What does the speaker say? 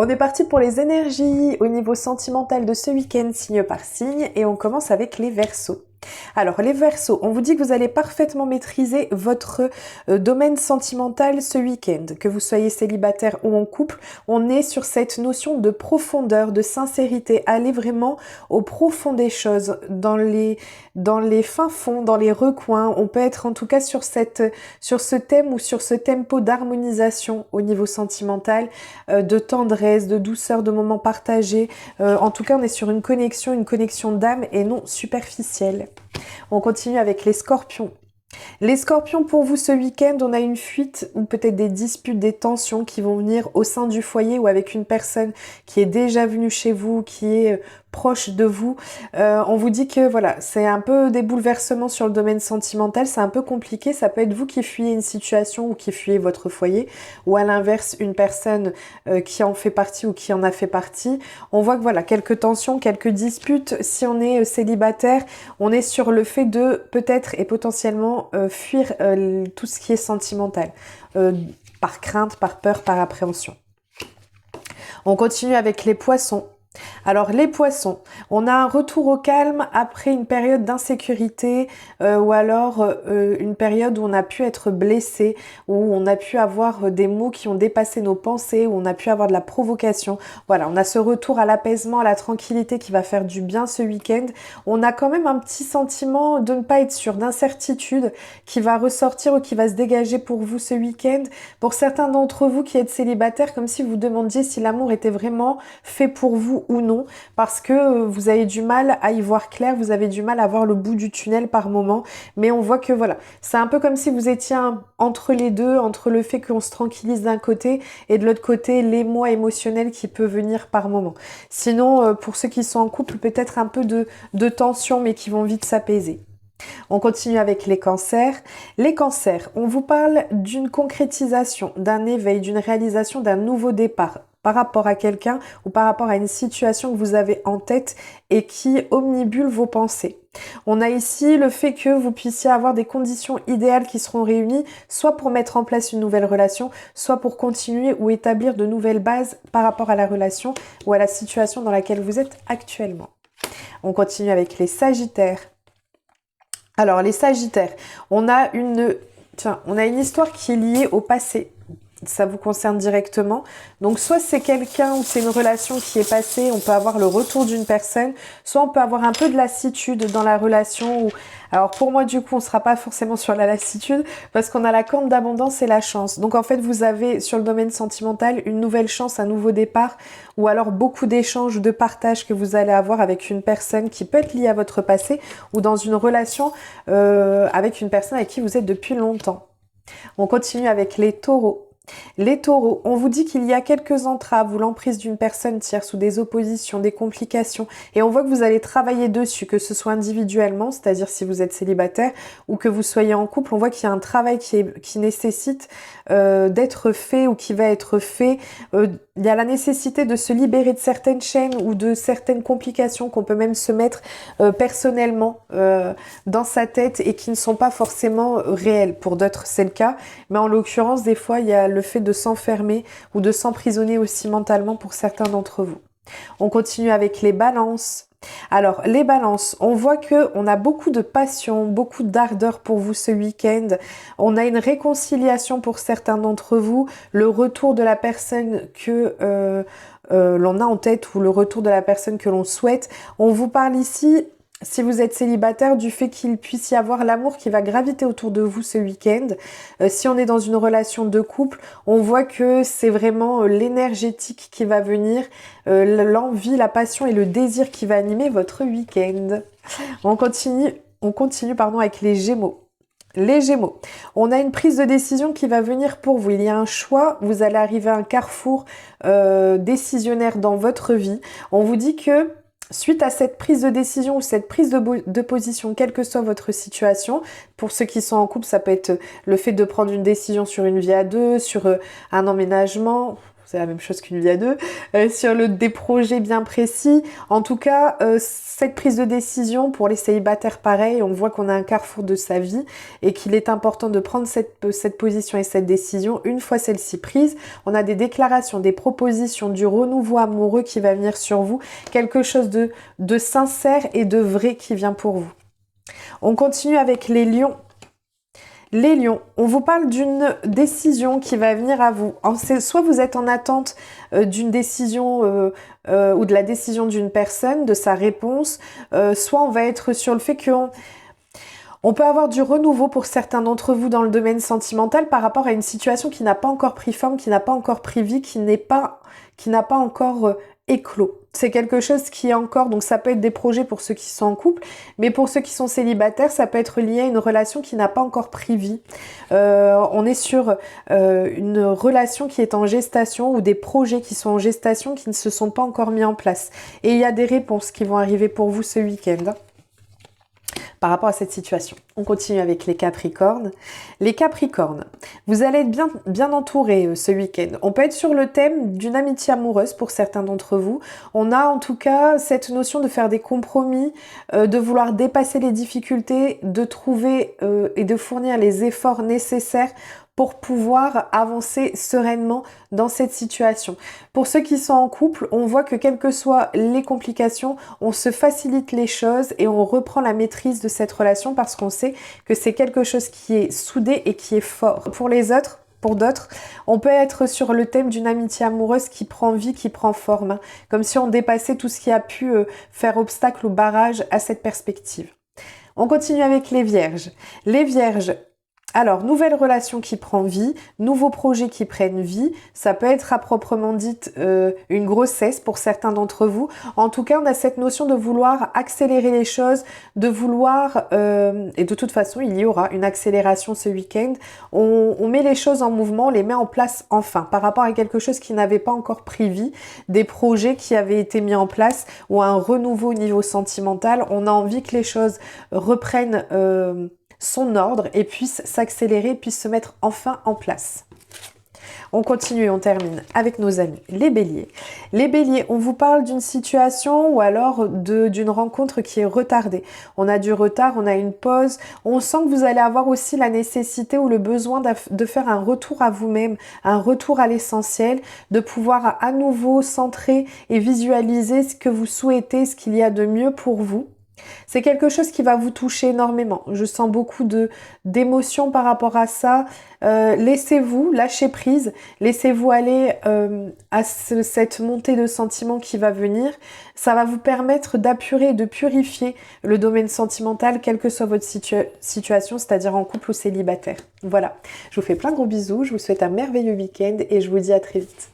On est parti pour les énergies au niveau sentimental de ce week-end, signe par signe, et on commence avec les Verseaux. Alors les Verseaux, on vous dit que vous allez parfaitement maîtriser votre domaine sentimental ce week-end. Que vous soyez célibataire ou en couple, on est sur cette notion de profondeur, de sincérité. Allez vraiment au profond des choses, dans les fins fonds, dans les recoins. On peut être en tout cas sur ce thème ou sur ce tempo d'harmonisation au niveau sentimental, de tendresse, de douceur, de moments partagés. En tout cas, on est sur une connexion d'âme et non superficielle. On continue avec les Scorpions. Les Scorpions, pour vous ce week-end, on a une fuite ou peut-être des disputes, des tensions qui vont venir au sein du foyer ou avec une personne qui est déjà venue chez vous, qui est proche de vous. On vous dit que voilà, c'est un peu des bouleversements sur le domaine sentimental, c'est un peu compliqué. Ça peut être vous qui fuyez une situation ou qui fuyez votre foyer, ou à l'inverse, une personne qui en fait partie ou qui en a fait partie. On voit que voilà, quelques tensions, quelques disputes. Si on est célibataire, on est sur le fait de peut-être et potentiellement fuir tout ce qui est sentimental, par crainte, par peur, par appréhension. On continue avec les Poissons. Alors les Poissons, on a un retour au calme après une période d'insécurité ou alors une période où on a pu être blessé, où on a pu avoir des mots qui ont dépassé nos pensées, où on a pu avoir de la provocation. Voilà, on a ce retour à l'apaisement, à la tranquillité qui va faire du bien ce week-end. On a quand même un petit sentiment de ne pas être sûr, d'incertitude qui va ressortir ou qui va se dégager pour vous ce week-end. Pour certains d'entre vous qui êtes célibataires, comme si vous demandiez si l'amour était vraiment fait pour vous ou non, parce que vous avez du mal à y voir clair, vous avez du mal à voir le bout du tunnel par moment, mais on voit que voilà, c'est un peu comme si vous étiez entre les deux, entre le fait qu'on se tranquillise d'un côté et de l'autre côté l'émoi émotionnel qui peut venir par moment. Sinon, pour ceux qui sont en couple, peut-être un peu de tension, mais qui vont vite s'apaiser. On continue avec les Cancers. Les Cancers, on vous parle d'une concrétisation, d'un éveil, d'une réalisation, d'un nouveau départ par rapport à quelqu'un ou par rapport à une situation que vous avez en tête et qui omnibule vos pensées. On a ici le fait que vous puissiez avoir des conditions idéales qui seront réunies, soit pour mettre en place une nouvelle relation, soit pour continuer ou établir de nouvelles bases par rapport à la relation ou à la situation dans laquelle vous êtes actuellement. On continue avec les Sagittaires. Alors les Sagittaires, on a une histoire qui est liée au passé. Ça vous concerne directement. Donc soit c'est quelqu'un ou c'est une relation qui est passée, on peut avoir le retour d'une personne, soit on peut avoir un peu de lassitude dans la relation. Alors pour moi du coup on sera pas forcément sur la lassitude parce qu'on a la corne d'abondance et la chance. Donc en fait vous avez sur le domaine sentimental une nouvelle chance, un nouveau départ ou alors beaucoup d'échanges, de partages que vous allez avoir avec une personne qui peut être liée à votre passé ou dans une relation avec une personne avec qui vous êtes depuis longtemps. On continue avec les Taureaux. Les Taureaux, on vous dit qu'il y a quelques entraves ou l'emprise d'une personne tierce ou des oppositions, des complications et on voit que vous allez travailler dessus, que ce soit individuellement, c'est-à-dire si vous êtes célibataire ou que vous soyez en couple, on voit qu'il y a un travail qui nécessite d'être fait ou qui va être fait. Il y a la nécessité de se libérer de certaines chaînes ou de certaines complications qu'on peut même se mettre personnellement dans sa tête et qui ne sont pas forcément réelles. Pour d'autres, c'est le cas. Mais en l'occurrence, des fois, il y a le fait de s'enfermer ou de s'emprisonner aussi mentalement pour certains d'entre vous. On continue avec les balances. Alors, les balances, on voit que on a beaucoup de passion, beaucoup d'ardeur pour vous ce week-end. On a une réconciliation pour certains d'entre vous, le retour de la personne que l'on a en tête ou le retour de la personne que l'on souhaite. On vous parle ici, si vous êtes célibataire, du fait qu'il puisse y avoir l'amour qui va graviter autour de vous ce week-end. Si on est dans une relation de couple, on voit que c'est vraiment l'énergétique qui va venir, l'envie, la passion et le désir qui va animer votre week-end. On continue avec les Gémeaux. Les Gémeaux, on a une prise de décision qui va venir pour vous. Il y a un choix, vous allez arriver à un carrefour décisionnaire dans votre vie. On vous dit que suite à cette prise de décision ou cette prise de position, quelle que soit votre situation, pour ceux qui sont en couple, ça peut être le fait de prendre une décision sur une vie à deux, sur un emménagement, c'est la même chose qu'une vie à deux, sur des projets bien précis. En tout cas, cette prise de décision pour les célibataires, pareil, on voit qu'on a un carrefour de sa vie et qu'il est important de prendre cette position et cette décision. Une fois celle-ci prise, on a des déclarations, des propositions, du renouveau amoureux qui va venir sur vous, quelque chose de sincère et de vrai qui vient pour vous. On continue avec les lions. Les lions, on vous parle d'une décision qui va venir à vous. Soit vous êtes en attente d'une décision ou de la décision d'une personne, de sa réponse, soit on va être sur le fait on peut avoir du renouveau pour certains d'entre vous dans le domaine sentimental par rapport à une situation qui n'a pas encore pris forme, qui n'a pas encore pris vie, qui n'a pas encore éclos. C'est quelque chose qui est encore, donc ça peut être des projets pour ceux qui sont en couple, mais pour ceux qui sont célibataires, ça peut être lié à une relation qui n'a pas encore pris vie. On est sur une relation qui est en gestation ou des projets qui sont en gestation qui ne se sont pas encore mis en place. Et il y a des réponses qui vont arriver pour vous ce week-end par rapport à cette situation. On continue avec les Capricornes. Les Capricornes, vous allez être bien entourés ce week-end. On peut être sur le thème d'une amitié amoureuse pour certains d'entre vous. On a en tout cas cette notion de faire des compromis, de vouloir dépasser les difficultés, de trouver et de fournir les efforts nécessaires pour pouvoir avancer sereinement dans cette situation. Pour ceux qui sont en couple, on voit que quelles que soient les complications, on se facilite les choses et on reprend la maîtrise de cette relation parce qu'on sait que c'est quelque chose qui est soudé et qui est fort. Pour d'autres, on peut être sur le thème d'une amitié amoureuse qui prend vie, qui prend forme, hein, comme si on dépassait tout ce qui a pu faire obstacle ou barrage à cette perspective. On continue avec les Vierges. Les Vierges, alors, nouvelle relation qui prend vie, nouveaux projets qui prennent vie, ça peut être à proprement dite une grossesse pour certains d'entre vous. En tout cas, on a cette notion de vouloir accélérer les choses, de vouloir, et de toute façon, il y aura une accélération ce week-end. On met les choses en mouvement, on les met en place enfin, par rapport à quelque chose qui n'avait pas encore pris vie, des projets qui avaient été mis en place ou un renouveau au niveau sentimental. On a envie que les choses reprennent son ordre et puisse s'accélérer, puisse se mettre enfin en place. On continue et on termine avec nos amis, les béliers. Les béliers, on vous parle d'une situation ou alors d'une rencontre qui est retardée. On a du retard, on a une pause. On sent que vous allez avoir aussi la nécessité ou le besoin de faire un retour à vous-même, un retour à l'essentiel, de pouvoir à nouveau centrer et visualiser ce que vous souhaitez, ce qu'il y a de mieux pour vous. C'est quelque chose qui va vous toucher énormément. Je sens beaucoup d'émotions par rapport à ça. Laissez-vous, lâchez prise, laissez-vous aller à cette montée de sentiments qui va venir. Ça va vous permettre d'apurer et de purifier le domaine sentimental, quelle que soit votre situation, c'est-à-dire en couple ou célibataire. Voilà, je vous fais plein de gros bisous, je vous souhaite un merveilleux week-end et je vous dis à très vite.